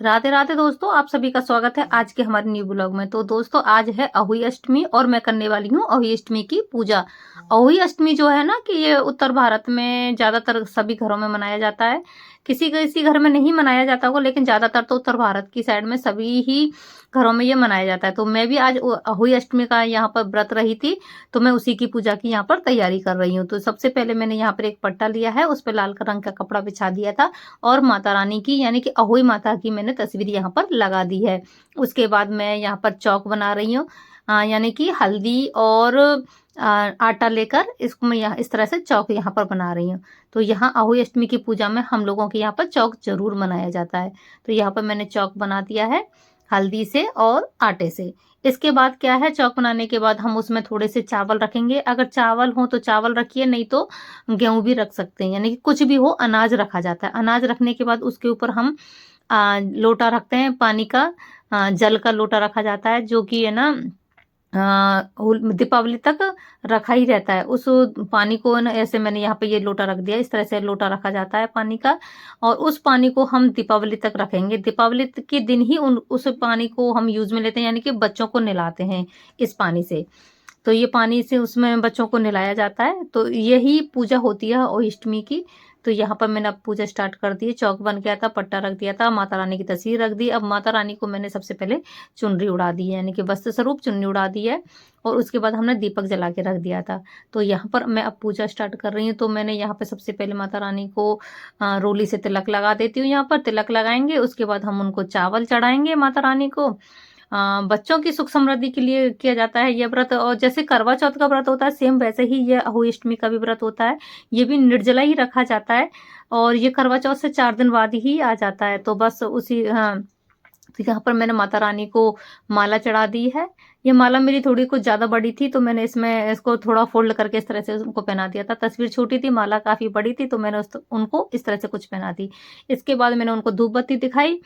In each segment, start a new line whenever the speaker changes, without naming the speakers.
राधे राधे दोस्तों, आप सभी का स्वागत है आज के हमारे न्यू ब्लॉग में। तो दोस्तों आज है अहोई अष्टमी और मैं करने वाली हूँ अहोई अष्टमी की पूजा। अहोई अष्टमी जो है ना कि ये उत्तर भारत में ज्यादातर सभी घरों में मनाया जाता है। किसी किसी घर में नहीं मनाया जाता होगा, लेकिन ज्यादातर तो उत्तर भारत की साइड में सभी ही घरों में ये मनाया जाता है। तो मैं भी आज अहोई अष्टमी का यहाँ पर व्रत रही थी, तो मैं उसी की पूजा की यहाँ पर तैयारी कर रही हूँ। तो सबसे पहले मैंने यहाँ पर एक पट्टा लिया है, उस पर लाल रंग का कपड़ा बिछा दिया था और माता रानी की यानी कि अहोई माता की मैंने तस्वीर यहाँ पर लगा दी है। उसके बाद मैं यहाँ पर चौक बना रही हूँ, यानी कि हल्दी और आटा लेकर इसको मैं यहाँ इस तरह से चौक यहाँ पर बना रही हूँ। तो यहाँ अहोई अष्टमी की पूजा में हम लोगों के यहाँ पर चौक जरूर बनाया जाता है। तो यहाँ पर मैंने चौक बना दिया है हल्दी से और आटे से। इसके बाद क्या है, चौक बनाने के बाद हम उसमें थोड़े से चावल रखेंगे। अगर चावल हो तो चावल रखिए, नहीं तो गेहूं भी रख सकते हैं, यानी कि कुछ भी हो, अनाज रखा जाता है। अनाज रखने के बाद उसके ऊपर हम लोटा रखते हैं पानी का, जल का लोटा रखा जाता है, जो कि है ना दीपावली तक रखा ही रहता है। उस पानी को ना ऐसे मैंने यहाँ पे ये लोटा रख दिया, इस तरह से लोटा रखा जाता है पानी का, और उस पानी को हम दीपावली तक रखेंगे। दीपावली के दिन ही उस पानी को हम यूज में लेते हैं, यानी कि बच्चों को नहलाते हैं इस पानी से। तो ये पानी से उसमें बच्चों को नहलाया जाता है। तो यही पूजा होती है अष्टमी की। तो यहाँ पर मैंने अब पूजा स्टार्ट कर दी है। चौक बन गया था, पट्टा रख दिया था, माता रानी की तस्वीर रख दी। अब माता रानी को मैंने सबसे पहले चुनरी उड़ा दी है, यानी कि वस्त्र स्वरूप चुन्नी उड़ा दी है, और उसके बाद हमने दीपक जला के रख दिया था। तो यहाँ पर मैं अब पूजा स्टार्ट कर रही हूँ। तो मैंने यहाँ पर सबसे पहले माता रानी को रोली से तिलक लगा देती हूँ। यहाँ पर तिलक लगाएंगे, उसके बाद हम उनको चावल चढ़ाएंगे माता रानी को। बच्चों की सुख समृद्धि के लिए किया जाता है ये व्रत। और जैसे करवा चौथ का व्रत होता है, सेम वैसे ही ये अहोई अष्टमी का भी व्रत होता है। ये भी निर्जला ही रखा जाता है, और ये करवा चौथ से 4 दिन बाद ही आ जाता है। तो बस उसी तो यहाँ पर मैंने माता रानी को माला चढ़ा दी है। ये माला मेरी थोड़ी कुछ ज्यादा बड़ी थी, तो मैंने इसको थोड़ा फोल्ड करके इस तरह से उनको पहना दिया था। तस्वीर छोटी थी, माला काफी बड़ी थी, तो मैंने उनको इस तरह से कुछ पहना दी। इसके बाद मैंने उनको धूप बत्ती दिखाई।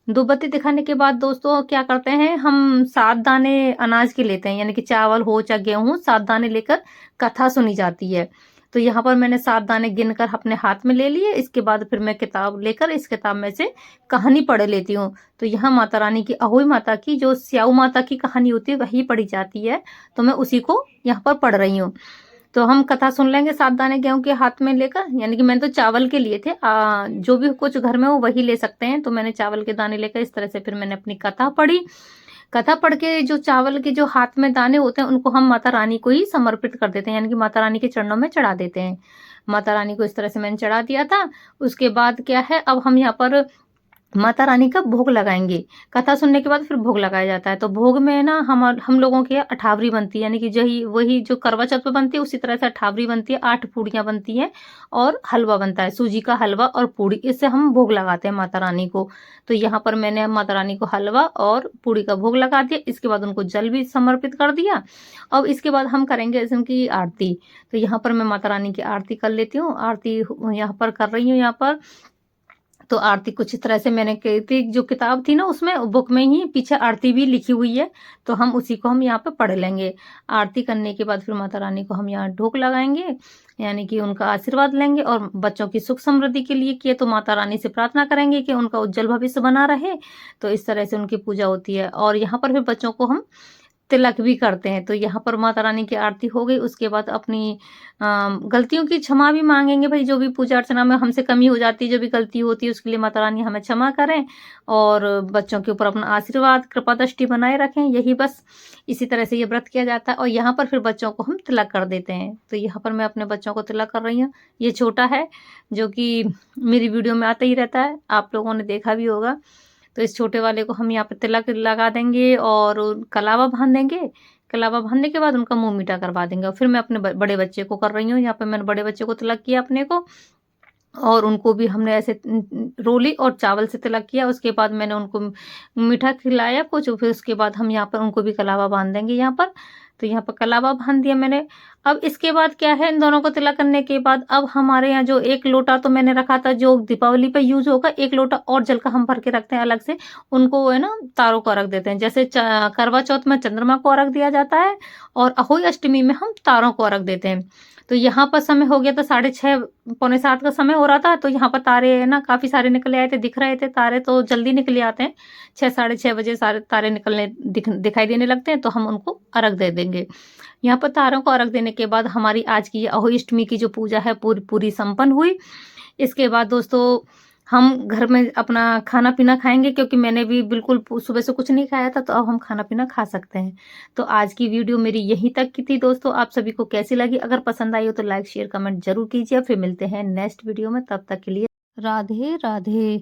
धूप बत्ती दिखाने के बाद दोस्तों क्या करते हैं, हम 7 दाने अनाज के लेते हैं, यानी कि चावल हो चाहे गेहूं हो, 7 दाने लेकर कथा सुनी जाती है। तो यहाँ पर मैंने 7 दाने गिनकर अपने हाथ में ले लिए। इसके बाद फिर मैं किताब लेकर इस किताब में से कहानी पढ़ लेती हूँ। तो यहाँ माता रानी की अहोई माता की जो स्याऊ माता की कहानी होती है वही पढ़ी जाती है, तो मैं उसी को यहाँ पर पढ़ रही हूँ। तो हम कथा सुन लेंगे 7 दाने गेहूं के हाथ में लेकर, यानी कि मैंने तो चावल के लिए थे, जो भी कुछ घर में हो वही ले सकते हैं। तो मैंने चावल के दाने लेकर इस तरह से फिर मैंने अपनी कथा पढ़ी। कथा पढ़ के जो चावल के जो हाथ में दाने होते हैं उनको हम माता रानी को ही समर्पित कर देते हैं, यानी कि माता रानी के चरणों में चढ़ा देते हैं। माता रानी को इस तरह से मैंने चढ़ा दिया था। उसके बाद क्या है, अब हम यहाँ पर माता रानी का भोग लगाएंगे। कथा सुनने के बाद फिर भोग लगाया जाता है। तो भोग में ना हम लोगों के अठावरी बनती है, यानी कि वही जो करवा चौथ पे बनती है उसी तरह से अठावरी बनती है। 8 पूड़ियां बनती हैं और हलवा बनता है, सूजी का हलवा और पूड़ी, इससे हम भोग लगाते हैं माता रानी को। तो यहाँ पर मैंने माता रानी को हलवा और पूड़ी का भोग लगा दिया। इसके बाद उनको जल भी समर्पित कर दिया। अब इसके बाद हम करेंगे इनकी आरती। तो यहाँ पर मैं माता रानी की आरती कर लेती हूँ। आरती यहाँ पर कर रही हूँ यहाँ पर। तो आरती कुछ इस तरह से मैंने की थी, जो किताब थी ना उसमें बुक में ही पीछे आरती भी लिखी हुई है, तो हम उसी को हम यहाँ पे पढ़ लेंगे। आरती करने के बाद फिर माता रानी को हम यहाँ ढोक लगाएंगे, यानी कि उनका आशीर्वाद लेंगे, और बच्चों की सुख समृद्धि के लिए किए तो माता रानी से प्रार्थना करेंगे कि उनका उज्जवल भविष्य बना रहे। तो इस तरह से उनकी पूजा होती है। और यहाँ पर फिर बच्चों को हम तिलक भी करते हैं। तो यहाँ पर माता रानी की आरती हो गई। उसके बाद अपनी गलतियों की क्षमा भी मांगेंगे, भाई जो भी पूजा अर्चना में हमसे कमी हो जाती है, जो भी गलती होती है उसके लिए माता रानी हमें क्षमा करें, और बच्चों के ऊपर अपना आशीर्वाद कृपा दृष्टि बनाए रखें। यही बस इसी तरह से ये व्रत किया जाता है। और यहाँ पर फिर बच्चों को हम तिलक कर देते हैं। तो यहाँ पर मैं अपने बच्चों को तिलक कर रही हूँ। ये छोटा है, जो कि मेरी वीडियो में आता ही रहता है, आप लोगों ने देखा भी होगा। तो इस छोटे वाले को हम यहाँ पे तिलक लगा देंगे और कलावा बांध देंगे। कलावा बांधने के बाद उनका मुंह मीठा करवा देंगे। और फिर मैं अपने बड़े बच्चे को कर रही हूँ। यहाँ पे मैंने बड़े बच्चे को तिलक किया अपने को, और उनको भी हमने ऐसे रोली और चावल से तिलक किया। उसके बाद मैंने उनको मीठा खिलाया कुछ, फिर उसके बाद हम यहाँ पर उनको भी कलावा बांध देंगे यहाँ पर। तो यहाँ पर कलावा बांध दिया मैंने। अब इसके बाद क्या है, इन दोनों को तिला करने के बाद अब हमारे यहाँ जो 1 लोटा तो मैंने रखा था जो दीपावली पे यूज़ होगा, 1 लोटा और जल का हम भर के रखते हैं अलग से, उनको है ना तारों को अर्घ देते हैं। जैसे करवा चौथ में चंद्रमा को अर्घ दिया जाता है और अहोई अष्टमी में हम तारों को अर्घ देते हैं। तो यहाँ पर समय हो गया था 6:30 पौने 7 का समय हो रहा था, तो यहाँ पर तारे है ना काफ़ी सारे निकले आए थे, दिख रहे थे तारे, तो जल्दी निकले आते हैं। 6 साढ़े 6 बजे सारे तारे निकलने दिखाई देने लगते हैं, तो हम उनको अर्घ दे देंगे। यहाँ पर तारों को अर्घ देने के बाद हमारी आज की अहोई अष्टमी की जो पूजा है पूरी संपन्न हुई। इसके बाद दोस्तों हम घर में अपना खाना-पीना खाएँगे, क्योंकि मैंने भी बिल्कुल सुबह से कुछ नहीं खाया था, तो अब हम खाना-पीना खा सकते हैं। तो आज की वीडियो मेरी यहीं तक की थी दोस्तों, आप सभी को कैसी लगी? अगर पसंद आई हो तो लाइक, शेयर, कमेंट ज़रूर कीजिए। फिर मिलते हैं नेक्स्ट वीडियो में, तब तक के लिए राधे राधे।